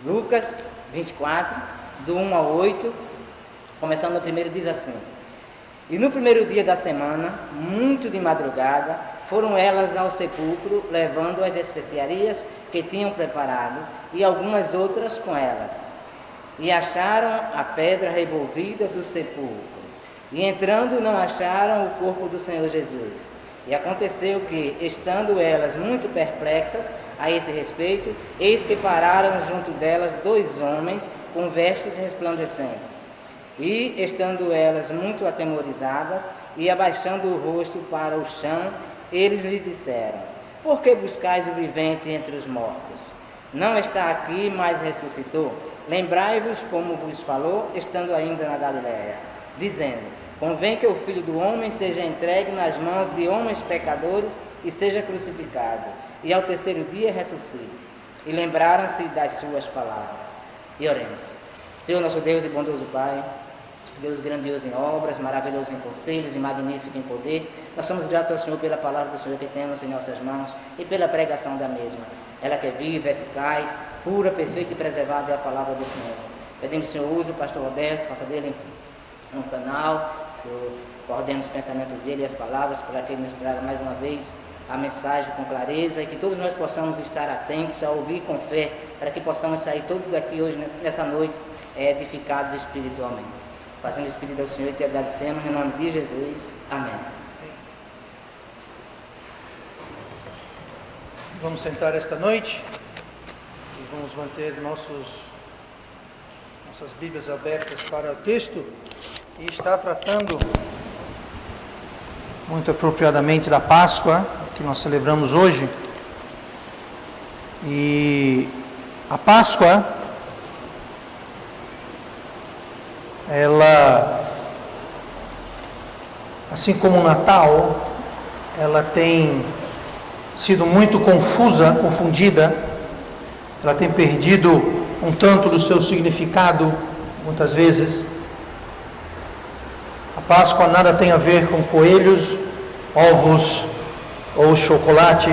Lucas 24, do 1 ao 8, começando no primeiro, diz assim: E no primeiro dia da semana, muito de madrugada, foram elas ao sepulcro, levando as especiarias que tinham preparado, e algumas outras com elas. E acharam a pedra revolvida do sepulcro. E entrando, não acharam o corpo do Senhor Jesus. E aconteceu que, estando elas muito perplexas a esse respeito, eis que pararam junto delas 2 homens com vestes resplandecentes. E, estando elas muito atemorizadas e abaixando o rosto para o chão, eles lhes disseram: Por que buscais o vivente entre os mortos? Não está aqui, mas ressuscitou. Lembrai-vos como vos falou, estando ainda na Galiléia, dizendo: Convém que o Filho do Homem seja entregue nas mãos de homens pecadores e seja crucificado, e ao terceiro dia ressuscite. E lembraram-se das suas palavras. E oremos. Senhor nosso Deus e bondoso Pai, Deus grandioso em obras, maravilhoso em conselhos e magnífico em poder, nós somos gratos ao Senhor pela palavra do Senhor que temos em nossas mãos e pela pregação da mesma. Ela que é viva, eficaz, pura, perfeita e preservada é a palavra do Senhor. Pedimos, Senhor, use o pastor Roberto, faça dele um canal, Senhor, coordene os pensamentos dele e as palavras para que ele nos traga mais uma vez a mensagem com clareza e que todos nós possamos estar atentos a ouvir com fé, para que possamos sair todos daqui hoje, nessa noite, edificados espiritualmente. Fazendo o Espírito ao Senhor e te agradecemos em nome de Jesus. Amém. Vamos sentar esta noite e vamos manter nossas Bíblias abertas para o texto, e está tratando muito apropriadamente da Páscoa que nós celebramos hoje. E a Páscoa, ela, assim como o Natal, ela tem sido muito confundida, ela tem perdido um tanto do seu significado, muitas vezes. A Páscoa nada tem a ver com coelhos, ovos ou chocolate,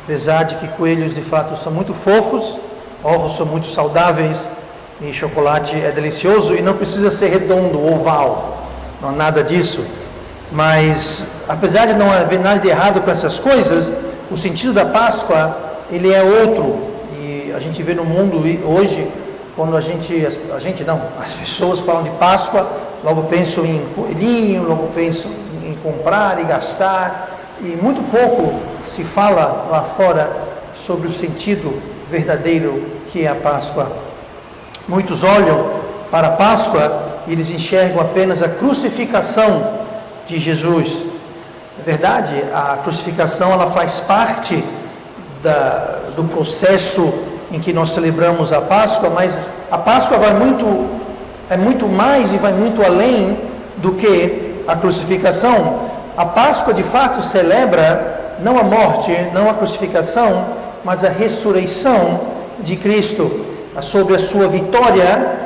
apesar de que coelhos de fato são muito fofos, ovos são muito saudáveis, e chocolate é delicioso e não precisa ser redondo, oval, não há nada disso. Mas apesar de não haver nada de errado com essas coisas, o sentido da Páscoa, ele é outro. E a gente vê no mundo hoje, quando as pessoas falam de Páscoa, logo pensam em coelhinho, logo pensam em comprar e gastar, e muito pouco se fala lá fora sobre o sentido verdadeiro que é a Páscoa. Muitos olham para a Páscoa e eles enxergam apenas a crucificação de Jesus. É verdade, a crucificação ela faz parte do processo em que nós celebramos a Páscoa, mas a Páscoa é muito mais e vai muito além do que a crucificação. A Páscoa de fato celebra não a morte, não a crucificação, mas a ressurreição de Cristo, sobre a sua vitória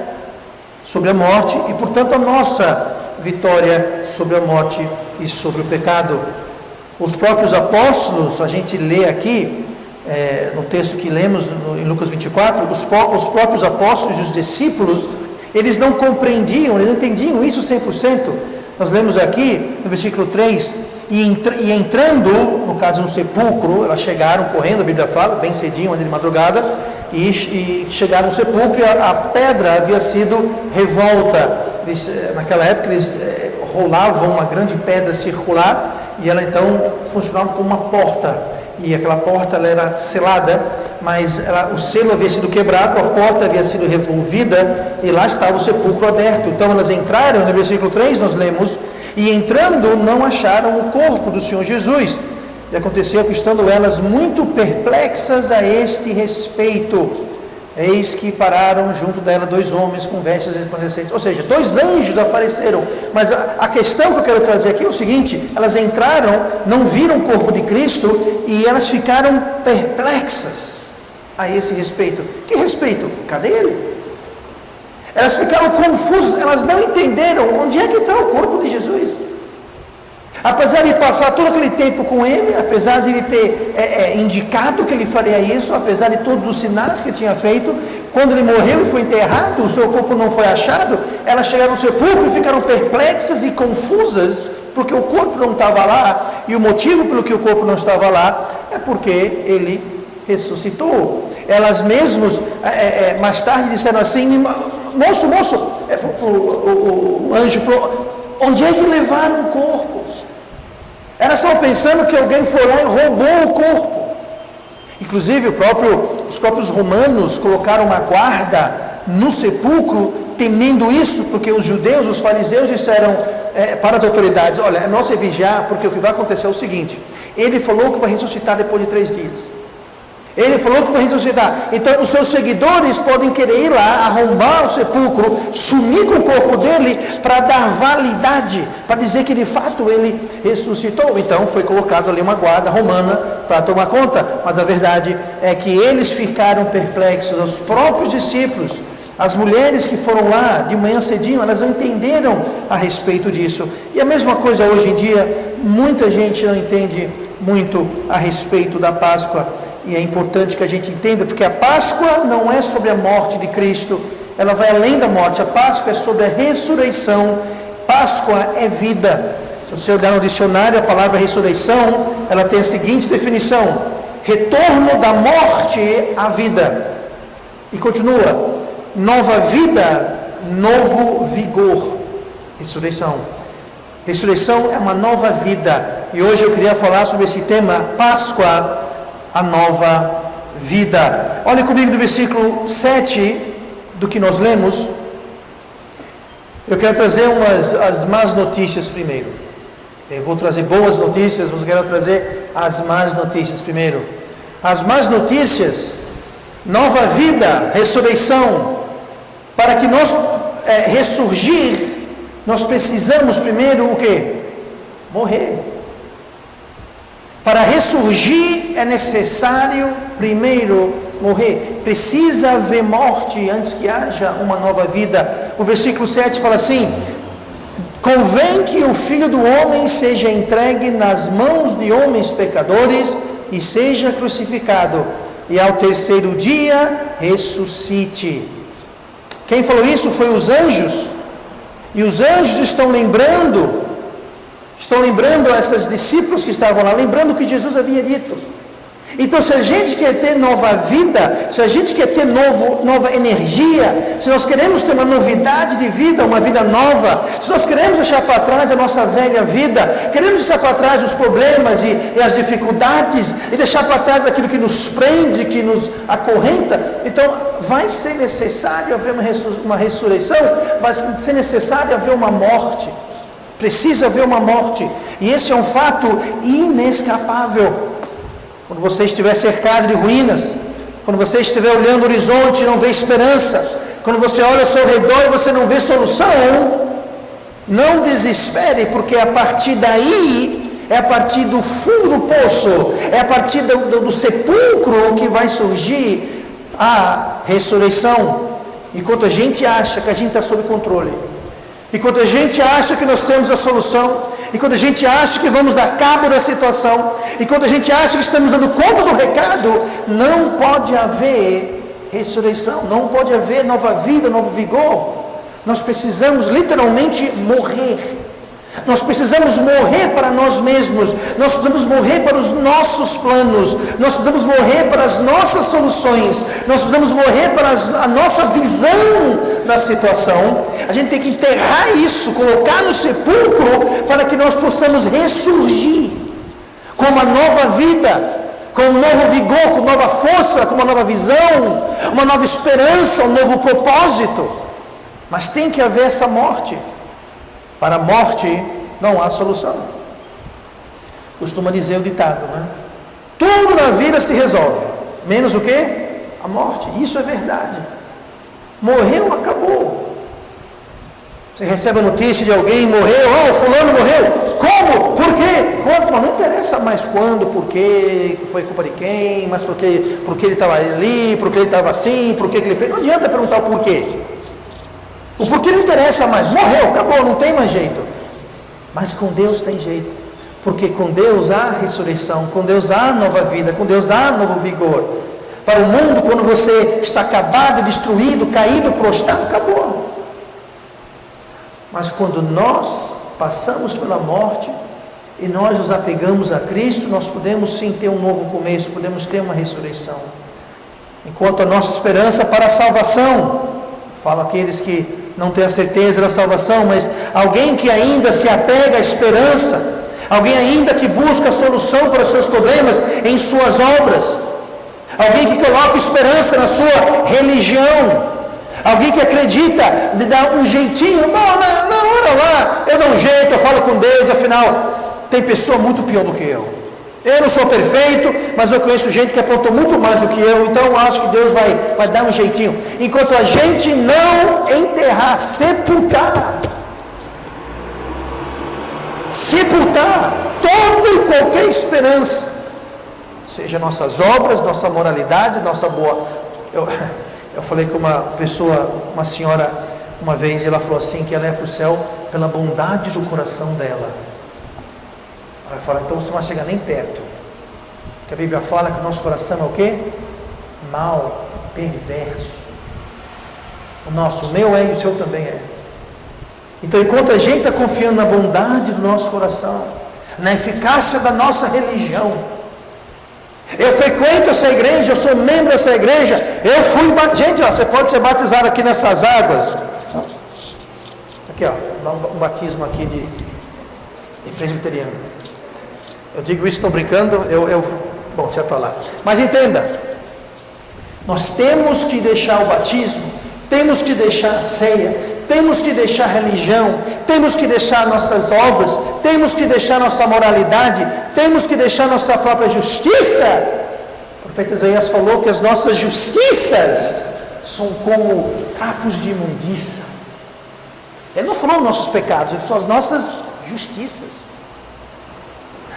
sobre a morte e, portanto, a nossa vitória sobre a morte e sobre o pecado. Os próprios apóstolos, a gente lê aqui, no texto que lemos em Lucas 24, os próprios apóstolos e os discípulos, eles não compreendiam, eles não entendiam isso 100%. Nós lemos aqui no versículo 3, e entrando, no caso no sepulcro, elas chegaram correndo, a Bíblia fala, bem cedinho, de madrugada, e chegaram no sepulcro e a pedra havia sido revolta. Naquela época eles rolavam uma grande pedra circular e ela então funcionava como uma porta, e aquela porta ela era selada, mas o selo havia sido quebrado, a porta havia sido revolvida e lá estava o sepulcro aberto. Então elas entraram, no versículo 3 nós lemos, e entrando não acharam o corpo do Senhor Jesus. E aconteceu que, estando elas muito perplexas a este respeito, eis que pararam junto dela 2 homens com vestes resplandecentes. Ou seja, 2 anjos apareceram. Mas a questão que eu quero trazer aqui é o seguinte: elas entraram, não viram o corpo de Cristo e elas ficaram perplexas a esse respeito. Que respeito? Cadê ele? Elas ficaram confusas, elas não entenderam onde é que está o corpo de Jesus. Apesar de passar todo aquele tempo com ele, apesar de ele ter indicado que ele faria isso, apesar de todos os sinais que ele tinha feito, quando ele morreu e foi enterrado, o seu corpo não foi achado, elas chegaram no sepulcro e ficaram perplexas e confusas, porque o corpo não estava lá, e o motivo pelo que o corpo não estava lá é porque ele ressuscitou. Elas mesmas, mais tarde, disseram assim: moço, o anjo falou: onde é que levaram o corpo? Elas estavam pensando que alguém foi lá e roubou o corpo. Inclusive os próprios romanos colocaram uma guarda no sepulcro, temendo isso, porque os judeus, os fariseus disseram para as autoridades: olha, é melhor você vigiar, porque o que vai acontecer é o seguinte: ele falou que vai ressuscitar depois de 3 dias. Ele falou que vai ressuscitar. Então os seus seguidores podem querer ir lá, arrombar o sepulcro, sumir com o corpo dele, para dar validade, para dizer que de fato ele ressuscitou. Então foi colocado ali uma guarda romana para tomar conta. Mas a verdade é que eles ficaram perplexos, os próprios discípulos, as mulheres que foram lá de manhã cedinho, elas não entenderam a respeito disso. E a mesma coisa hoje em dia, muita gente não entende muito a respeito da Páscoa. E é importante que a gente entenda, porque a Páscoa não é sobre a morte de Cristo, ela vai além da morte. A Páscoa é sobre a ressurreição. Páscoa é vida. Se você olhar no dicionário, a palavra ressurreição, ela tem a seguinte definição: retorno da morte à vida. E continua: nova vida, novo vigor. Ressurreição. Ressurreição é uma nova vida. E hoje eu queria falar sobre esse tema: Páscoa, a nova vida. Olhe comigo no versículo 7 do que nós lemos. Eu quero trazer as más notícias primeiro. Eu vou trazer boas notícias, mas eu quero trazer as más notícias primeiro. As más notícias: nova vida, ressurreição. Para que nós ressurgir, nós precisamos primeiro o quê? Morrer. Para ressurgir é necessário primeiro morrer. Precisa haver morte antes que haja uma nova vida. O versículo 7 fala assim: convém que o Filho do Homem seja entregue nas mãos de homens pecadores e seja crucificado, e ao terceiro dia ressuscite. Quem falou isso foi os anjos. E os anjos estão lembrando esses discípulos que estavam lá, lembrando o que Jesus havia dito. Então, se a gente quer ter nova vida, se a gente quer ter nova energia, se nós queremos ter uma novidade de vida, uma vida nova, se nós queremos deixar para trás a nossa velha vida, queremos deixar para trás os problemas e as dificuldades, e deixar para trás aquilo que nos prende, que nos acorrenta, então vai ser necessário haver uma ressurreição, vai ser necessário haver uma morte. Precisa haver uma morte, e esse é um fato inescapável. Quando você estiver cercado de ruínas, quando você estiver olhando o horizonte e não vê esperança, quando você olha ao seu redor e você não vê solução, não desespere, porque a partir daí, é a partir do fundo do poço, é a partir do sepulcro que vai surgir a ressurreição. Enquanto a gente acha que a gente está sob controle, enquanto a gente acha que nós temos a solução, e quando a gente acha que vamos dar cabo da situação, e quando a gente acha que estamos dando conta do recado, não pode haver ressurreição, não pode haver nova vida, novo vigor. Nós precisamos literalmente morrer. Nós precisamos morrer para nós mesmos, nós precisamos morrer para os nossos planos, nós precisamos morrer para as nossas soluções, nós precisamos morrer para a nossa visão da situação. A gente tem que enterrar isso, colocar no sepulcro, para que nós possamos ressurgir com uma nova vida, com um novo vigor, com nova força, com uma nova visão, uma nova esperança, um novo propósito. Mas tem que haver essa morte. Para a morte não há solução. Costuma dizer o ditado, né? Tudo na vida se resolve, menos o quê? A morte. Isso é verdade. Morreu, acabou. Você recebe a notícia de alguém, morreu, fulano morreu. Como? Por quê? Quando? Mas não interessa mais quando, por quê, foi culpa de quem, mas por quê ele estava ali, por que ele estava assim, por que ele fez. Não adianta perguntar o porquê. O porquê não interessa mais. Morreu, acabou, não tem mais jeito. Mas com Deus tem jeito. Porque com Deus há ressurreição, com Deus há nova vida, com Deus há novo vigor. Para o mundo, quando você está acabado, destruído, caído, prostrado, acabou. Mas quando nós passamos pela morte e nós nos apegamos a Cristo, nós podemos sim ter um novo começo, podemos ter uma ressurreição. Enquanto a nossa esperança para a salvação, falo aqueles que não têm a certeza da salvação, mas alguém que ainda se apega à esperança, alguém ainda que busca a solução para os seus problemas em suas obras, alguém que coloca esperança na sua religião, alguém que acredita de dar um jeitinho, na hora lá, eu dou um jeito, eu falo com Deus, afinal, tem pessoa muito pior do que eu. Eu não sou perfeito, mas eu conheço gente que apontou muito mais do que eu, então eu acho que Deus vai dar um jeitinho. Enquanto a gente não enterrar, sepultar toda e qualquer esperança, seja nossas obras, nossa moralidade, nossa boa. Eu falei com uma pessoa, uma senhora, uma vez, ela falou assim, que ela ia para o céu pela bondade do coração dela. Ela fala, então você não vai chegar nem perto. Porque a Bíblia fala que o nosso coração é o quê? Mal, perverso. O meu é e o seu também é. Então, enquanto a gente está confiando na bondade do nosso coração, na eficácia da nossa religião, eu frequento essa igreja, eu sou membro dessa igreja, eu fui, gente, ó, você pode ser batizado aqui nessas águas, aqui ó, dá um batismo aqui de presbiteriano. Eu digo isso, estou brincando, bom, deixa para lá, mas entenda, nós temos que deixar o batismo, temos que deixar a ceia, temos que deixar a religião, temos que deixar nossas obras, temos que deixar nossa moralidade, temos que deixar nossa própria justiça. O profeta Isaías falou que as nossas justiças são como trapos de imundícia. Ele não falou nossos pecados, ele falou as nossas justiças.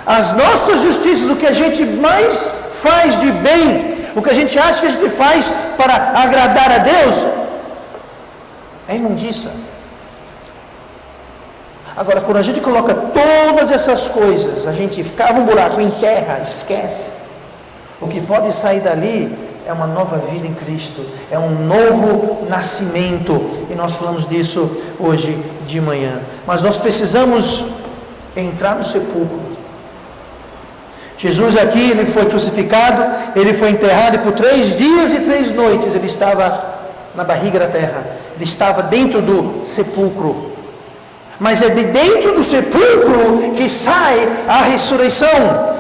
As nossas justiças, o que a gente mais faz de bem, o que a gente acha que a gente faz para agradar a Deus, é imundícia. Agora, quando a gente coloca todas essas coisas, a gente cava um buraco, enterra, esquece. O que pode sair dali é uma nova vida em Cristo, é um novo nascimento, e nós falamos disso hoje de manhã. Mas nós precisamos entrar no sepulcro. Jesus aqui, ele foi crucificado, ele foi enterrado, e por 3 dias e 3 noites ele estava na barriga da terra, ele estava dentro do sepulcro. Mas é de dentro do sepulcro que sai a ressurreição.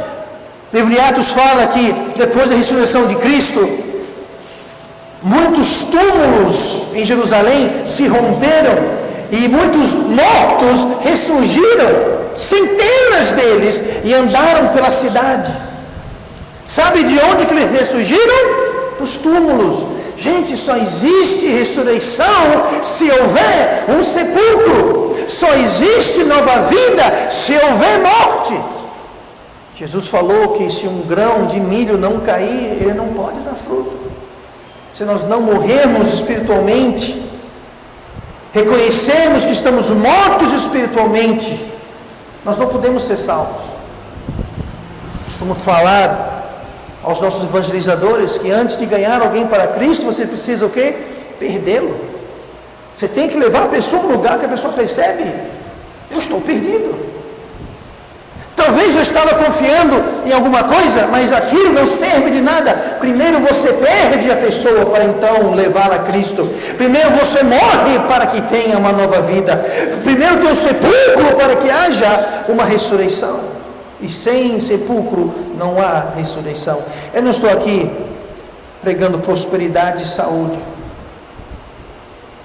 O livro de Atos fala que depois da ressurreição de Cristo, muitos túmulos em Jerusalém se romperam e muitos mortos ressurgiram, centenas deles, e andaram pela cidade. Sabe de onde que eles ressurgiram? Dos túmulos. Gente, só existe ressurreição se houver um sepulcro. Só existe nova vida se houver morte. Jesus falou que se um grão de milho não cair, ele não pode dar fruto. Se nós não morrermos espiritualmente, reconhecermos que estamos mortos espiritualmente, nós não podemos ser salvos. Costumo falar aos nossos evangelizadores que antes de ganhar alguém para Cristo, você precisa o quê? Perdê-lo. Você tem que levar a pessoa a um lugar que a pessoa percebe, eu estou perdido. Talvez eu estava confiando em alguma coisa, mas aquilo não serve de nada. Primeiro você perde a pessoa para então levá-la a Cristo. Primeiro você morre para que tenha uma nova vida. Primeiro tem o sepulcro para que haja uma ressurreição. E sem sepulcro não há ressurreição. Eu não estou aqui pregando prosperidade e saúde.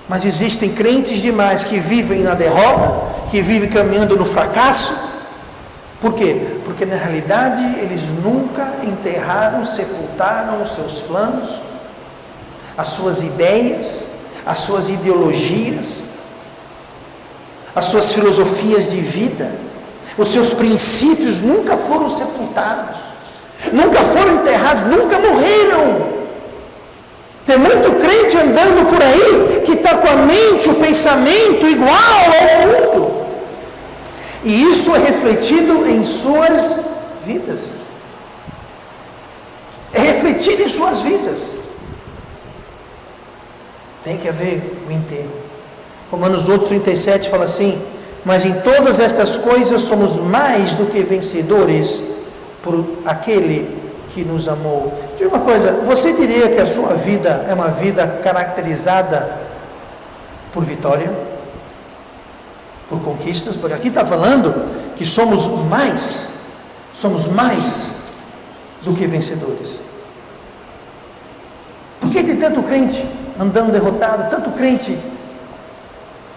Mas existem crentes demais que vivem na derrota, que vivem caminhando no fracasso. Por quê? Porque na realidade eles nunca enterraram, sepultaram os seus planos, as suas ideias, as suas ideologias, as suas filosofias de vida, os seus princípios nunca foram sepultados, nunca foram enterrados, nunca morreram. Tem muito crente andando por aí que está com a mente, o pensamento igual ao mundo. E isso é refletido em suas vidas. É refletido em suas vidas. Tem que haver o enterro. Romanos 8,37 fala assim: mas em todas estas coisas somos mais do que vencedores por aquele que nos amou. Diga uma coisa, você diria que a sua vida é uma vida caracterizada por vitória? Por conquistas? Porque aqui está falando que somos mais do que vencedores. Por que tem tanto crente andando derrotado, tanto crente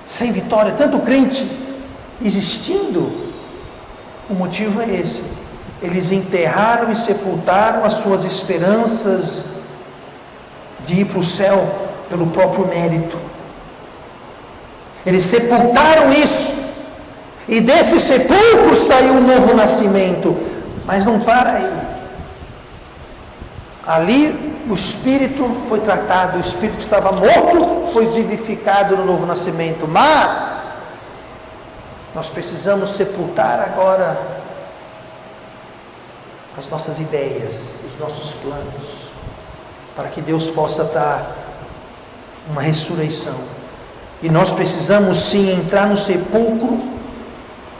sem vitória, tanto crente existindo? O motivo é esse: eles enterraram e sepultaram as suas esperanças de ir para o céu pelo próprio mérito. Eles sepultaram isso, e desse sepulcro saiu um novo nascimento. Mas não para aí. Ali o espírito foi tratado, o espírito que estava morto foi vivificado no novo nascimento. Mas nós precisamos sepultar agora as nossas ideias, os nossos planos, para que Deus possa dar uma ressurreição. E nós precisamos sim entrar no sepulcro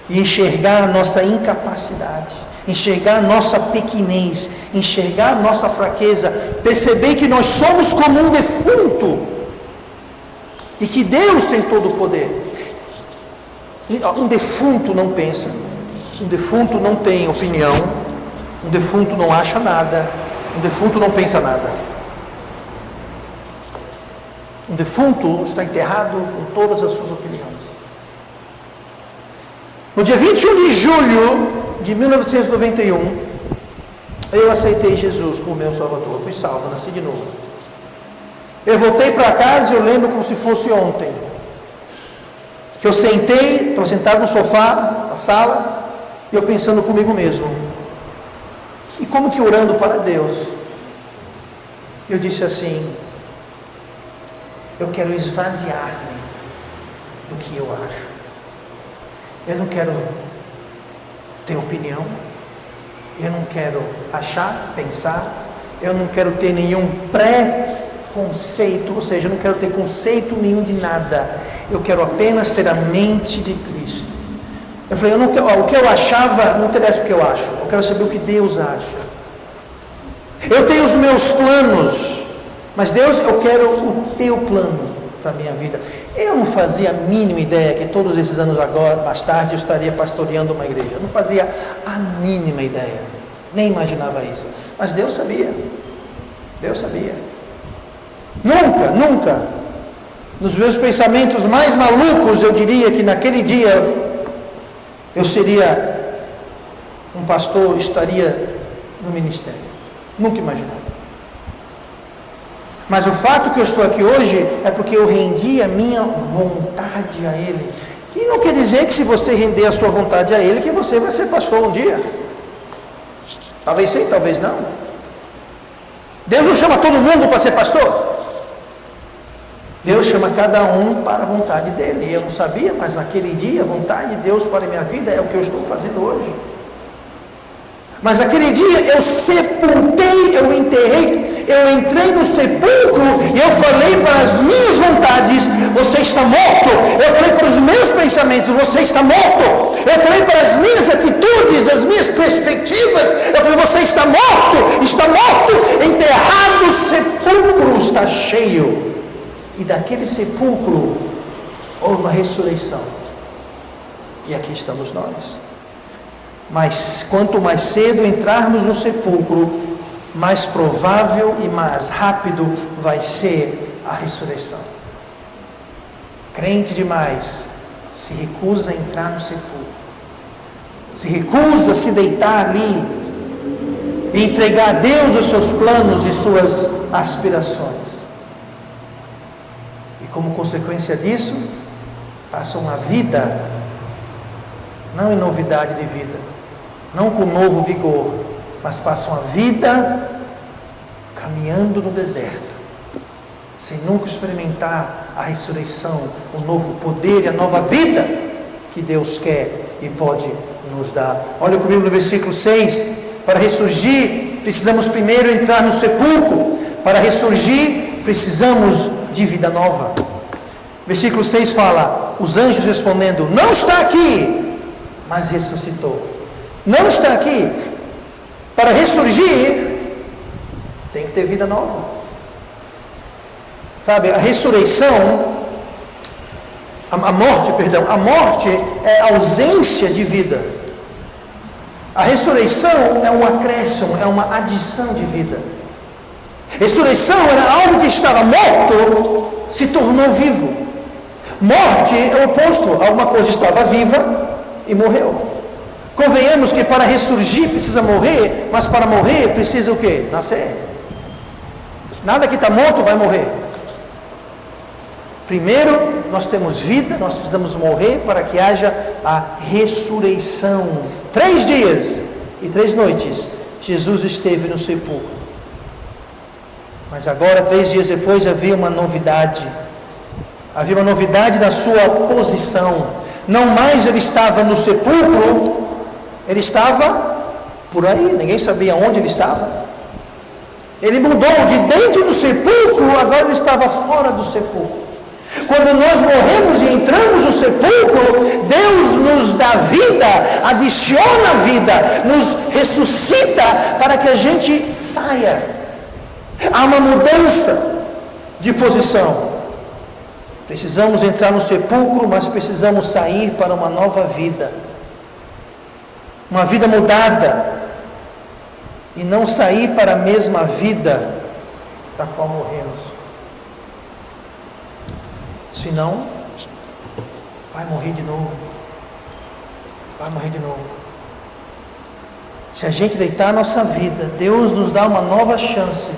e enxergar a nossa incapacidade, enxergar a nossa pequenez, enxergar a nossa fraqueza, perceber que nós somos como um defunto e que Deus tem todo o poder. Um defunto não pensa, um defunto não tem opinião, um defunto não acha nada, um defunto não pensa nada. Um defunto está enterrado com todas as suas opiniões. No dia 21 de julho de 1991, eu aceitei Jesus como meu Salvador. Fui salvo, nasci de novo. Eu voltei para casa e eu lembro como se fosse ontem. Que eu sentei, estava sentado no sofá, na sala, e eu pensando comigo mesmo. E como que orando para Deus, eu disse assim: eu quero esvaziar-me do que eu acho. Eu não quero ter opinião, eu não quero achar, pensar, eu não quero ter nenhum pré-conceito, ou seja, eu não quero ter conceito nenhum de nada, eu quero apenas ter a mente de Cristo. Eu falei, o que eu achava, não interessa o que eu acho, eu quero saber o que Deus acha. Eu tenho os meus planos, mas Deus, eu quero o teu plano para a minha vida. Eu não fazia a mínima ideia que todos esses anos agora, mais tarde, eu estaria pastoreando uma igreja. Eu não fazia a mínima ideia, nem imaginava isso. Mas Deus sabia. Deus sabia. Nunca, nos meus pensamentos mais malucos, eu diria que naquele dia eu seria um pastor, estaria no ministério. Nunca imaginava. Mas o fato que eu estou aqui hoje é porque eu rendi a minha vontade a Ele. E não quer dizer que se você render a sua vontade a Ele, que você vai ser pastor um dia. Talvez sim, talvez não. Deus não chama todo mundo para ser pastor. Deus chama cada um para a vontade dEle. Eu não sabia, mas naquele dia a vontade de Deus para a minha vida é o que eu estou fazendo hoje. Mas aquele dia eu sepultei, eu enterrei, eu entrei no sepulcro e eu falei para as minhas vontades: você está morto. Eu falei para os meus pensamentos: você está morto. Eu falei para as minhas atitudes, as minhas perspectivas, eu falei: você está morto, enterrado, o sepulcro está cheio. E daquele sepulcro houve uma ressurreição. E aqui estamos nós. Mas quanto mais cedo entrarmos no sepulcro, mais provável e mais rápido vai ser a ressurreição. Crente demais se recusa a entrar no sepulcro, se recusa a se deitar ali e entregar a Deus os seus planos e suas aspirações. E como consequência disso, passam a vida não em novidade de vida, não com novo vigor, mas passam a vida caminhando no deserto, sem nunca experimentar a ressurreição, o novo poder e a nova vida que Deus quer e pode nos dar. Olha comigo no versículo 6. Para ressurgir, precisamos primeiro entrar no sepulcro. Para ressurgir, precisamos de vida nova. Versículo 6 fala: os anjos respondendo: não está aqui, mas ressuscitou. Não está aqui. Para ressurgir, tem que ter vida nova. Sabe, a ressurreição, a morte é ausência de vida. A ressurreição é um acréscimo, é uma adição de vida. Ressurreição era algo que estava morto, se tornou vivo. Morte é o oposto, alguma coisa estava viva e morreu. Convenhamos que para ressurgir precisa morrer, mas para morrer precisa o quê? Nascer. Nada que está morto vai morrer. Primeiro nós temos vida, nós precisamos morrer para que haja a ressurreição. 3 dias e 3 noites Jesus esteve no sepulcro. Mas agora, 3 dias depois, havia uma novidade. Havia uma novidade na sua posição. Não mais ele estava no sepulcro, ele estava por aí, ninguém sabia onde ele estava. Ele mudou de dentro do sepulcro, agora ele estava fora do sepulcro. Quando nós morremos e entramos no sepulcro, Deus nos dá vida, adiciona vida, nos ressuscita para que a gente saia. Há uma mudança de posição. Precisamos entrar no sepulcro, mas precisamos sair para uma nova vida. Uma vida mudada. E não sair para a mesma vida da qual morremos. Senão, vai morrer de novo. Vai morrer de novo. Se a gente deitar a nossa vida, Deus nos dá uma nova chance.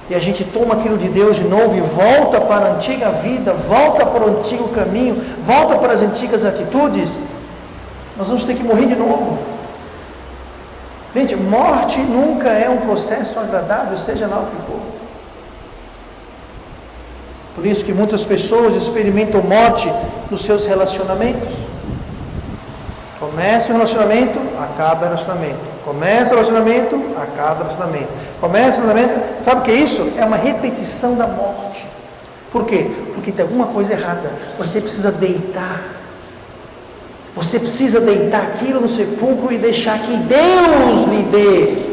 E a gente toma aquilo de Deus de novo e volta para a antiga vida, volta para o antigo caminho, volta para as antigas atitudes, nós vamos ter que morrer de novo. Gente, morte nunca é um processo agradável, seja lá o que for. Por isso que muitas pessoas experimentam morte nos seus relacionamentos. Começa o relacionamento, acaba o relacionamento. Começa o relacionamento, acaba o relacionamento. Começa o relacionamento, sabe o que é isso? É uma repetição da morte. Por quê? Porque tem alguma coisa errada. Você precisa deitar. Você precisa deitar aquilo no sepulcro e deixar que Deus lhe dê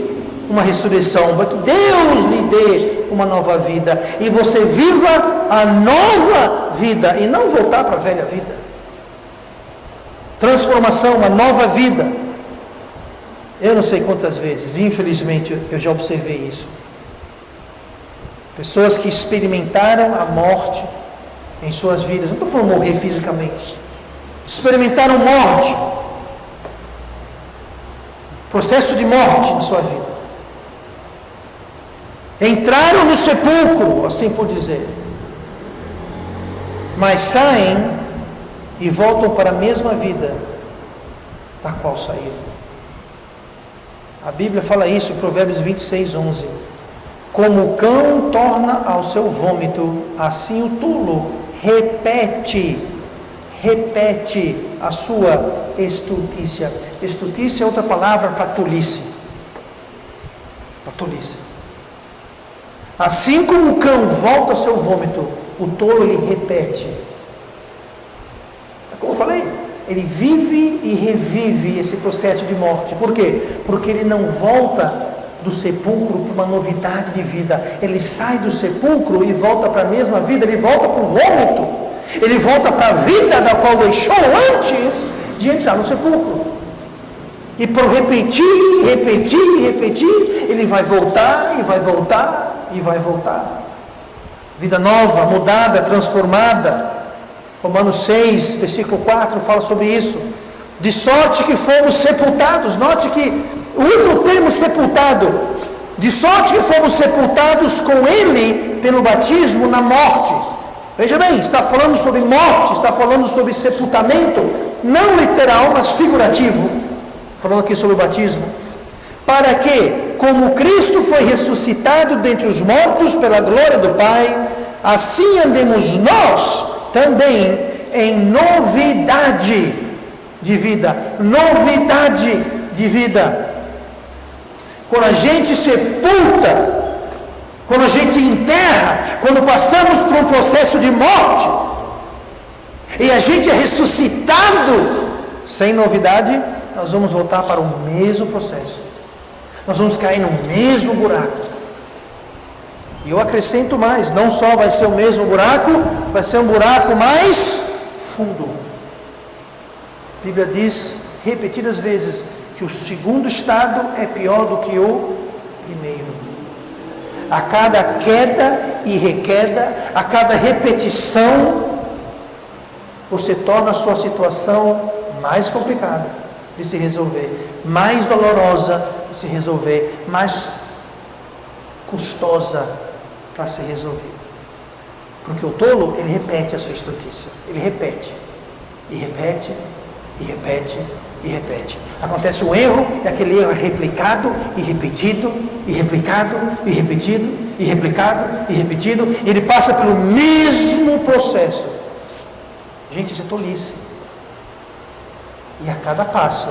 uma ressurreição, para que Deus lhe dê uma nova vida. E você viva a nova vida e não voltar para a velha vida. Transformação, uma nova vida. Eu não sei quantas vezes, infelizmente, eu já observei isso. Pessoas que experimentaram a morte em suas vidas. Não estou falando morrer fisicamente. Experimentaram morte. Processo de morte na sua vida. Entraram no sepulcro, assim por dizer. Mas saem e voltam para a mesma vida da qual saíram. A Bíblia fala isso em Provérbios 26:11. Como o cão torna ao seu vômito, assim o tolo repete a sua estultícia. Estultícia é outra palavra para tolice. Para tolice. Assim como o cão volta ao seu vômito, o tolo ele repete. Como eu falei, ele vive e revive esse processo de morte. Por quê? Porque ele não volta do sepulcro para uma novidade de vida. Ele sai do sepulcro e volta para a mesma vida. Ele volta para o vômito. Ele volta para a vida da qual deixou antes de entrar no sepulcro. E por repetir, ele vai voltar e vai voltar e vai voltar. Vida nova, mudada, transformada. Romanos 6, versículo 4 fala sobre isso. De sorte que fomos sepultados. Note que usa o termo sepultado. De sorte que fomos sepultados com Ele pelo batismo na morte. Veja bem, está falando sobre morte, está falando sobre sepultamento, não literal, mas figurativo. Falando aqui sobre o batismo. Para que, como Cristo foi ressuscitado dentre os mortos pela glória do Pai, assim andemos nós também em novidade de vida, novidade de vida. Quando a gente sepulta, quando a gente enterra, quando passamos por um processo de morte, e a gente é ressuscitado, sem novidade, nós vamos voltar para o mesmo processo. Nós vamos cair no mesmo buraco. E eu acrescento mais, não só vai ser o mesmo buraco, vai ser um buraco mais fundo. A Bíblia diz repetidas vezes que o segundo estado é pior do que o primeiro. A cada queda e requeda, a cada repetição, você torna a sua situação mais complicada de se resolver, mais dolorosa de se resolver, mais custosa para ser resolvida. Porque o tolo, ele repete a sua estutícia, ele repete, e repete, e repete, e repete. Acontece um erro, e aquele erro é replicado, e repetido, e replicado, e repetido, e replicado, e repetido, e ele passa pelo mesmo processo. Gente, isso é tolice. E a cada passo,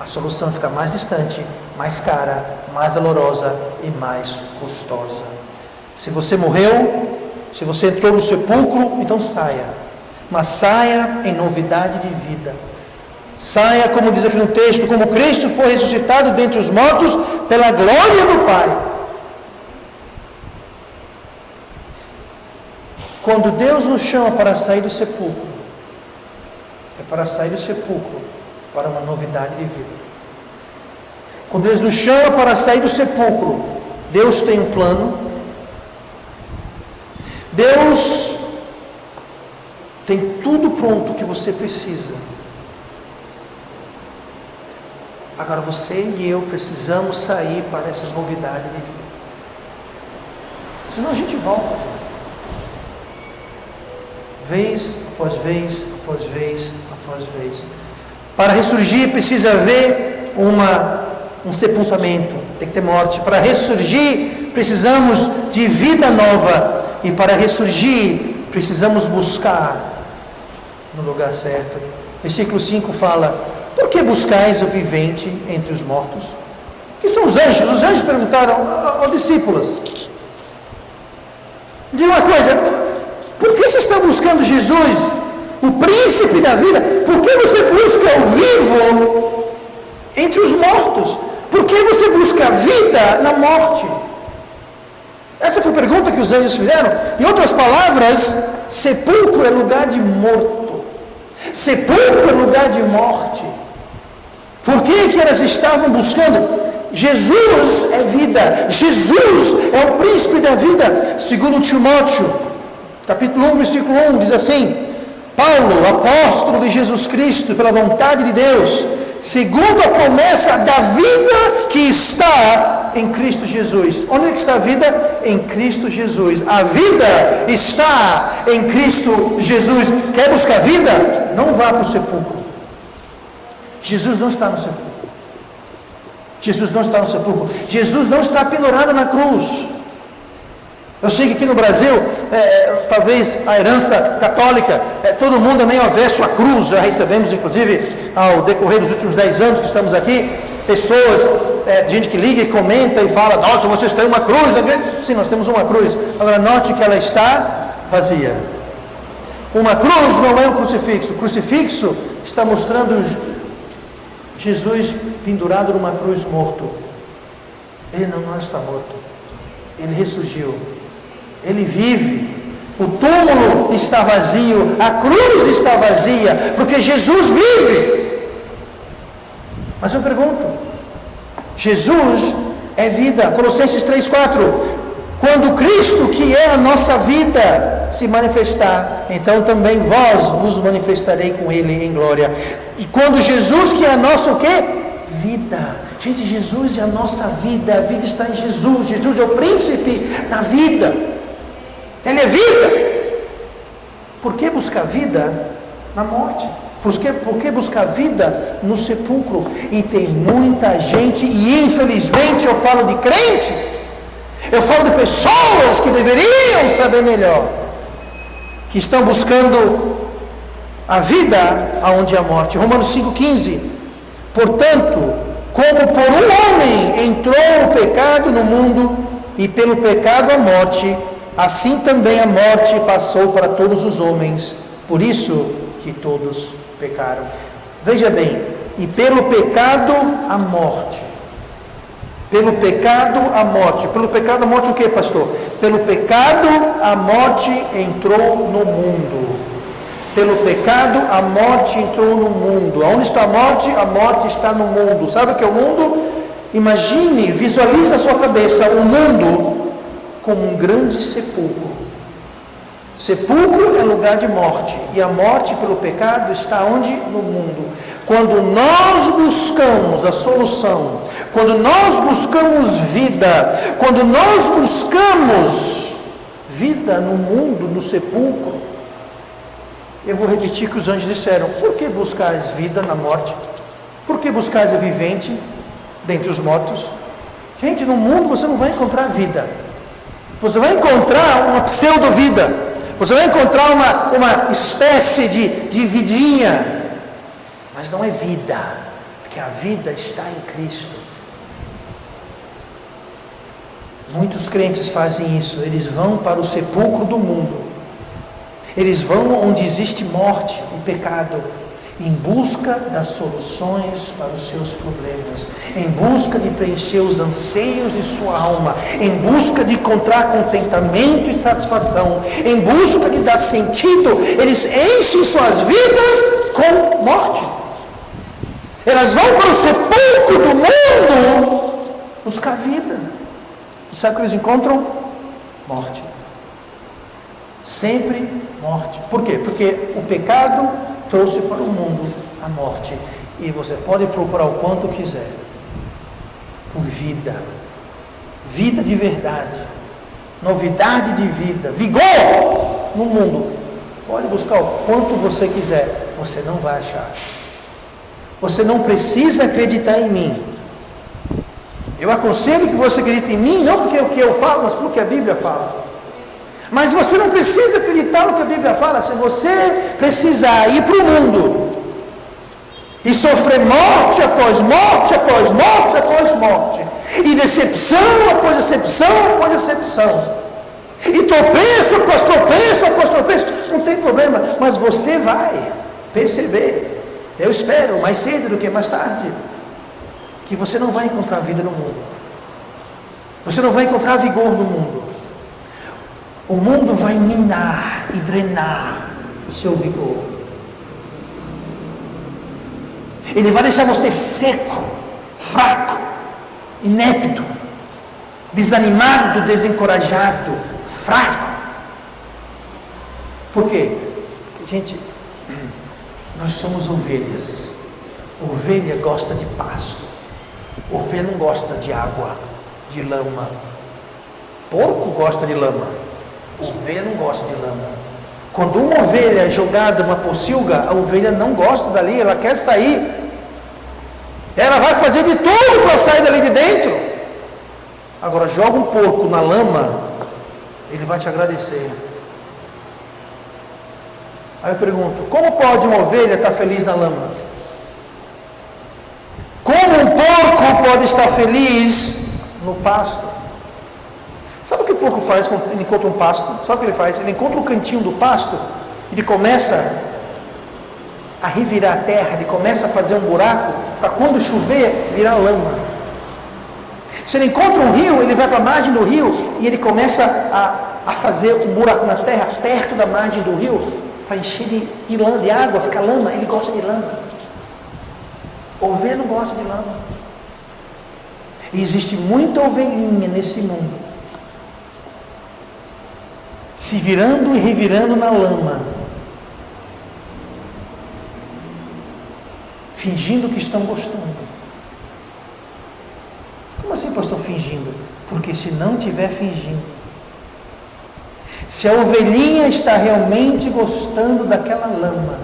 a solução fica mais distante, mais cara, mais dolorosa e mais custosa. Se você morreu, se você entrou no sepulcro, então saia. Mas saia em novidade de vida. Saia, como diz aqui no texto, como Cristo foi ressuscitado dentre os mortos pela glória do Pai. Quando Deus nos chama para sair do sepulcro, é para sair do sepulcro para uma novidade de vida. Quando Deus nos chama para sair do sepulcro, Deus tem um plano. Deus tem tudo pronto que você precisa. Agora você e eu precisamos sair para essa novidade de vida. Senão a gente volta. Vez após vez, após vez, após vez. Para ressurgir precisa haver um sepultamento, tem que ter morte. Para ressurgir precisamos de vida nova. E para ressurgir precisamos buscar no lugar certo. Versículo 5 fala: por que buscais o vivente entre os mortos? Que são os anjos? Os anjos perguntaram aos discípulos: diga uma coisa, por que você está buscando Jesus, o príncipe da vida? Por que você busca o vivo entre os mortos? Por que você busca a vida na morte? Essa foi a pergunta que os anjos fizeram. Em outras palavras, sepulcro é lugar de morto. Sepulcro é lugar de morte. Por que elas estavam buscando? Jesus é vida. Jesus é o príncipe da vida. Segundo Timóteo, capítulo 1, versículo 1, diz assim: Paulo, apóstolo de Jesus Cristo, pela vontade de Deus, segundo a promessa da vida que está em Cristo Jesus. Onde é que está a vida? Em Cristo Jesus. A vida está em Cristo Jesus. Quer buscar vida? Não vá para o sepulcro. Jesus não está no sepulcro. Jesus não está no sepulcro. Jesus não está pendurado na cruz. Eu sei que aqui no Brasil, talvez a herança católica, todo mundo é meio avesso à cruz. Já recebemos, inclusive, ao decorrer dos últimos 10 anos que estamos aqui, pessoas, gente que liga e comenta e fala: nossa, vocês têm uma cruz na igreja? Sim, nós temos uma cruz. Agora note que ela está vazia. Uma cruz não é um crucifixo. O crucifixo está mostrando Jesus pendurado numa cruz morto. Ele não está morto. Ele ressurgiu. Ele vive. O túmulo está vazio, a cruz está vazia, porque Jesus vive. Mas eu pergunto: Jesus é vida. Colossenses 3,4: quando Cristo, que é a nossa vida, se manifestar, então também vós vos manifestarei com Ele em glória. E quando Jesus, que é a nossa o quê? Vida. Gente, Jesus é a nossa vida. A vida está em Jesus. Jesus é o príncipe da vida. Ele é vida. Por que buscar vida na morte? Por que buscar vida no sepulcro? E tem muita gente, e infelizmente eu falo de crentes, eu falo de pessoas que deveriam saber melhor, que estão buscando a vida aonde há morte. Romanos 5,15. Portanto, como por um homem entrou o pecado no mundo, e pelo pecado a morte, assim também a morte passou para todos os homens, por isso que todos pecaram. Veja bem, e pelo pecado a morte. Pelo pecado a morte. Pelo pecado a morte o que, pastor? Pelo pecado a morte entrou no mundo. Pelo pecado a morte entrou no mundo. Aonde está a morte? A morte está no mundo. Sabe o que é o mundo? Imagine, visualize na sua cabeça o mundo como um grande sepulcro. Sepulcro é lugar de morte, e a morte pelo pecado está onde? No mundo. Quando nós buscamos a solução, quando nós buscamos vida, quando nós buscamos vida no mundo, no sepulcro, eu vou repetir o que os anjos disseram: por que buscais vida na morte? Por que buscais a vivente dentre os mortos? Gente, no mundo você não vai encontrar vida, você vai encontrar uma pseudo-vida, você vai encontrar uma espécie de vidinha, mas não é vida, porque a vida está em Cristo. Muitos crentes fazem isso, eles vão para o sepulcro do mundo, eles vão onde existe morte e pecado, em busca das soluções para os seus problemas, em busca de preencher os anseios de sua alma, em busca de encontrar contentamento e satisfação, em busca de dar sentido. Eles enchem suas vidas com morte. Elas vão para o sepulcro do mundo buscar vida. E sabe o que eles encontram? Morte. Sempre morte. Por quê? Porque o pecado trouxe para o mundo a morte, e você pode procurar o quanto quiser por vida, vida de verdade, novidade de vida, vigor no mundo. Pode buscar o quanto você quiser, você não vai achar. Você não precisa acreditar em mim. Eu aconselho que você acredite em mim, não porque é o que eu falo, mas porque a Bíblia fala. Mas você não precisa acreditar no que a Bíblia fala. Se você precisar ir para o mundo e sofrer morte após morte, após morte, após morte, e decepção após decepção, após decepção, e tropeço após tropeço, após tropeço, não tem problema, mas você vai perceber, eu espero, mais cedo do que mais tarde, que você não vai encontrar vida no mundo, você não vai encontrar vigor no mundo. O mundo vai minar e drenar o seu vigor. Ele vai deixar você seco, fraco, inepto, desanimado, desencorajado, fraco. Por quê? Porque, gente, nós somos ovelhas. Ovelha gosta de pasto. Ovelha não gosta de água, de lama. Porco gosta de lama. Ovelha não gosta de lama. Quando uma ovelha é jogada numa pocilga, a ovelha não gosta dali, ela quer sair. Ela vai fazer de tudo para sair dali de dentro. Agora, joga um porco na lama, ele vai te agradecer. Aí eu pergunto: como pode uma ovelha estar feliz na lama? Como um porco pode estar feliz no pasto? Sabe o que o porco faz quando ele encontra um pasto? Sabe o que ele faz? Ele encontra um cantinho do pasto, ele começa a revirar a terra, ele começa a fazer um buraco para quando chover virar lama. Se ele encontra um rio, ele vai para a margem do rio e ele começa a fazer um buraco na terra perto da margem do rio para encher de lama, de água, ficar lama. Ele gosta de lama. Ovelha não gosta de lama. E existe muita ovelhinha nesse mundo, se virando e revirando na lama, fingindo que estão gostando. Como assim, pastor, fingindo? Porque se não estiver fingindo, se a ovelhinha está realmente gostando daquela lama,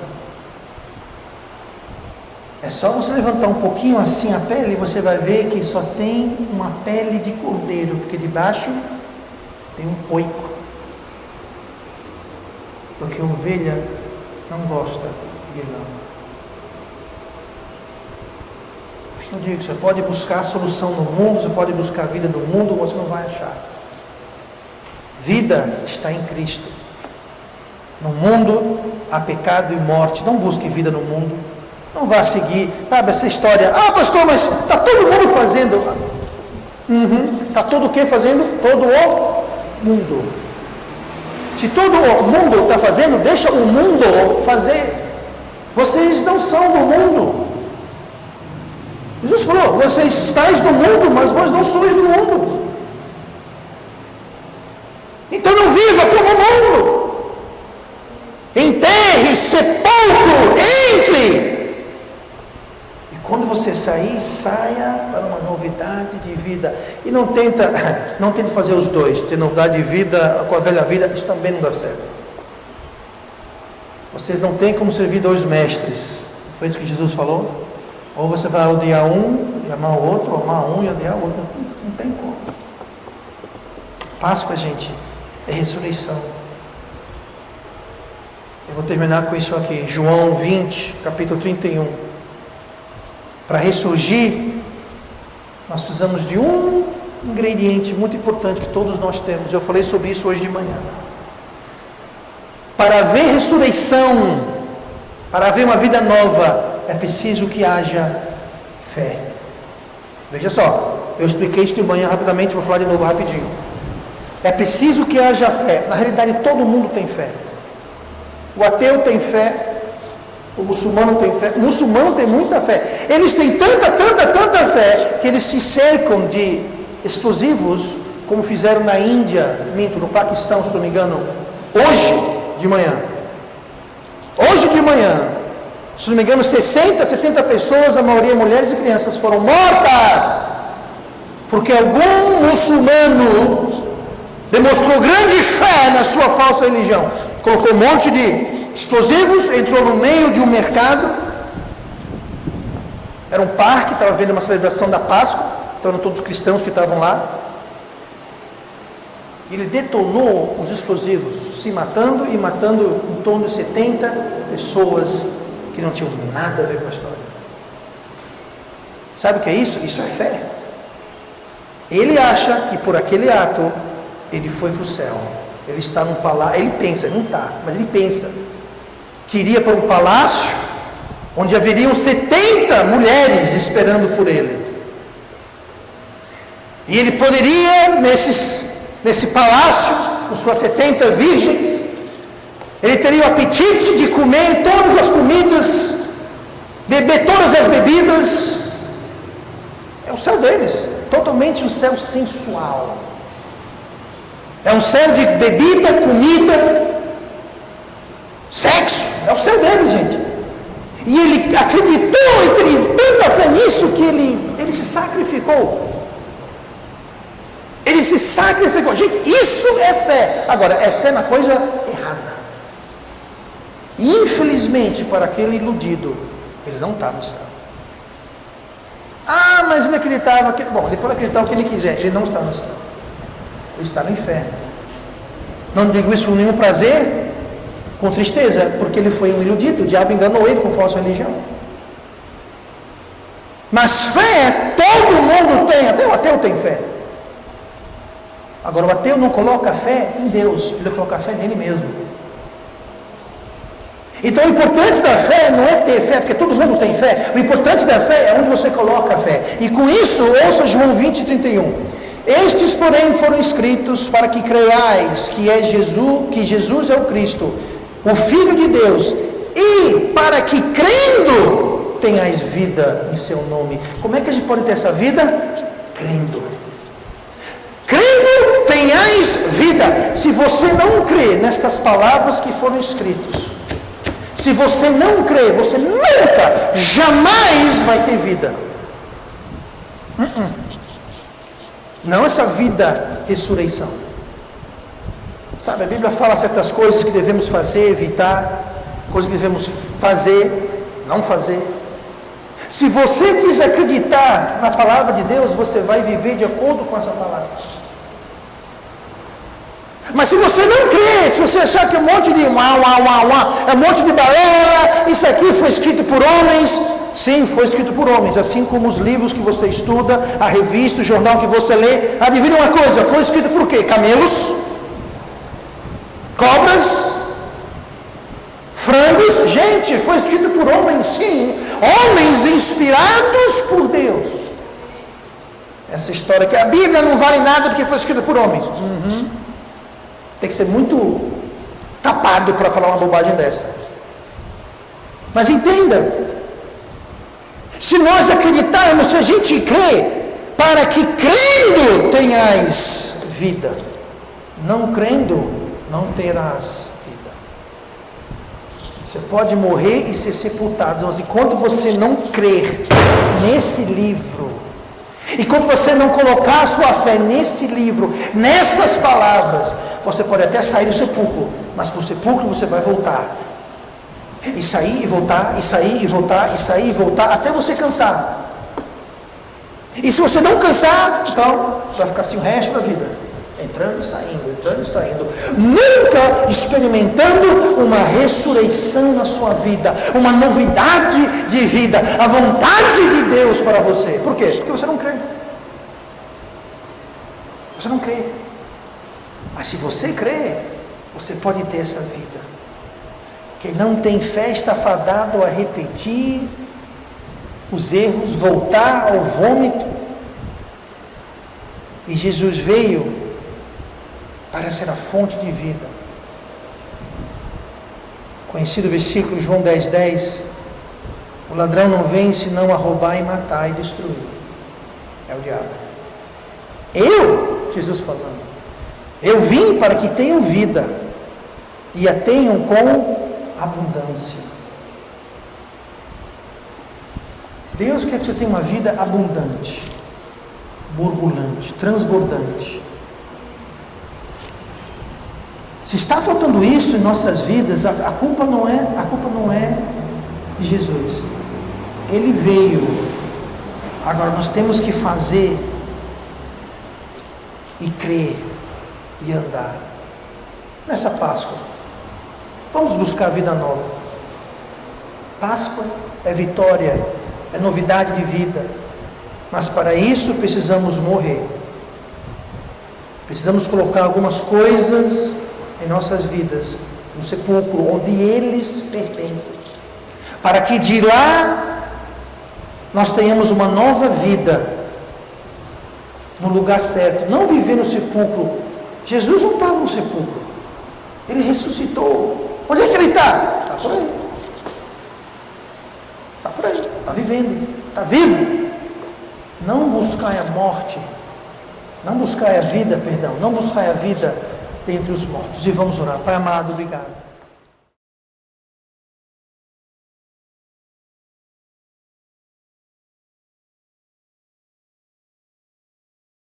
é só você levantar um pouquinho assim a pele e você vai ver que só tem uma pele de cordeiro, porque debaixo tem um poico. Porque a ovelha não gosta Ele ama. Eu digo, você pode buscar solução no mundo, você pode buscar vida no mundo, você não vai achar. Vida está em Cristo. No mundo há pecado e morte. Não busque vida no mundo. Não vá seguir, sabe, essa história. Ah, pastor, mas está todo mundo fazendo. Está todo o que fazendo? Todo o mundo. Se todo o mundo está fazendo, deixa o mundo fazer. Vocês não são do mundo. Jesus falou, vocês estáis no mundo, mas vós não sois do mundo. Então não viva como o mundo. Enterre, sepulcro, entre. E quando você sair, saia para uma novidade de vida. E não tente fazer os dois. Ter novidade de vida com a velha vida, isso também não dá certo. Vocês não têm como servir dois mestres. Foi isso que Jesus falou? Ou você vai odiar um e amar o outro, ou amar um e odiar o outro. Não tem como. Páscoa, gente, é ressurreição. Eu vou terminar com isso aqui. João 20, capítulo 31. Para ressurgir, nós precisamos de um ingrediente muito importante que todos nós temos. Eu falei sobre isso hoje de manhã. Para haver ressurreição, para haver uma vida nova, é preciso que haja fé. Veja só, eu expliquei isso de manhã rapidamente, vou falar de novo rapidinho. É preciso que haja fé. Na realidade, todo mundo tem fé. O ateu tem fé, o muçulmano tem fé. O muçulmano tem muita fé. Eles têm tanta fé que eles se cercam de explosivos, como fizeram na Índia, no Paquistão, se não me engano, hoje de manhã. Hoje de manhã, se não me engano, 60, 70 pessoas, a maioria mulheres e crianças, foram mortas, porque algum muçulmano demonstrou grande fé na sua falsa religião, colocou um monte de explosivos, entrou no meio de um mercado, era um parque, estava vendo uma celebração da Páscoa, então eram todos os cristãos que estavam lá, ele detonou os explosivos, se matando e matando em torno de 70 pessoas que não tinham nada a ver com a história. Sabe o que é isso? Isso é fé. Ele acha que por aquele ato ele foi para o céu. Ele está num palácio, ele pensa, não está, mas ele pensa que iria para um palácio onde haveriam 70 mulheres esperando por ele. E ele poderia, nesse palácio, com suas 70 virgens, ele teria o apetite de comer todas as comidas, beber todas as bebidas. É o céu deles, totalmente um céu sensual. É um céu de bebida, comida, sexo. É o céu deles, gente. E ele acreditou e teve tanta fé nisso que ele se sacrificou. Ele se sacrificou. Gente, isso é fé. Agora, é fé na coisa errada. Infelizmente, para aquele iludido, ele não está no céu. Ah, mas ele acreditava que... Bom, ele pode acreditar o que ele quiser, ele não está no céu. Ele está no inferno. Não digo isso com nenhum prazer, com tristeza, porque ele foi um iludido, o diabo enganou ele com falsa religião. Mas fé, todo mundo tem, até o ateu tem fé. Agora, o ateu não coloca fé em Deus, ele coloca fé nele mesmo. Então, o importante da fé não é ter fé, porque todo mundo tem fé. O importante da fé é onde você coloca a fé. E com isso, ouça João 20, 31. Estes, porém, foram escritos para que creiais que Jesus é o Cristo, o Filho de Deus, e para que crendo tenhais vida em seu nome. Como é que a gente pode ter essa vida? Crendo. Crendo tenhais vida. Se você não crê nestas palavras que foram escritas, se você não crê, você nunca, jamais vai ter vida. Não essa vida ressurreição. Sabe, a Bíblia fala certas coisas que devemos fazer, evitar, coisas que devemos fazer, não fazer. Se você desacreditar na palavra de Deus, você vai viver de acordo com essa palavra. Mas se você não crê, se você achar que é um monte de é um monte de balela, isso aqui foi escrito por homens, sim, foi escrito por homens, assim como os livros que você estuda, a revista, o jornal que você lê, adivinha uma coisa, foi escrito por quê? Camelos? Cobras? Frangos? Gente, foi escrito por homens, sim, homens inspirados por Deus. Essa história que a Bíblia não vale nada porque foi escrita por homens. Tem que ser muito tapado para falar uma bobagem dessa. Mas entenda, se nós acreditarmos, se a gente crê, para que crendo tenhais vida, não crendo não terás vida. Você pode morrer e ser sepultado, mas enquanto você não crer nesse livro, enquanto você não colocar a sua fé nesse livro, nessas palavras, você pode até sair do sepulcro, mas para o sepulcro você vai voltar, e sair e voltar, e sair e voltar, e sair e voltar, até você cansar. E se você não cansar, então vai ficar assim o resto da vida, entrando e saindo, nunca experimentando uma ressurreição na sua vida, uma novidade de vida, a vontade de Deus para você. Por quê? Porque você não crê. Você não crê. Mas se você crê, você pode ter essa vida. Quem não tem fé está fadado a repetir os erros, voltar ao vômito. E Jesus veio para ser a fonte de vida. Conhecido o versículo João 10:10, o ladrão não vem senão a roubar e matar e destruir. É o diabo. Jesus falando, eu vim para que tenham vida e a tenham com abundância. Deus quer que você tenha uma vida abundante, borbulhante, transbordante. Se está faltando isso em nossas vidas, a culpa não é de Jesus. Ele veio. Agora nós temos que fazer e crer e andar. Nessa Páscoa, vamos buscar a vida nova. Páscoa é vitória, é novidade de vida. Mas para isso precisamos morrer. Precisamos colocar algumas coisas em nossas vidas, no sepulcro, onde eles pertencem, para que de lá nós tenhamos uma nova vida, no lugar certo, não viver no sepulcro. Jesus não estava no sepulcro, ele ressuscitou. Onde é que ele está? Está por aí, está vivendo, está vivo. Não buscai a morte, não buscai a vida, não buscai a vida dentre os mortos. E vamos orar. Pai amado, obrigado.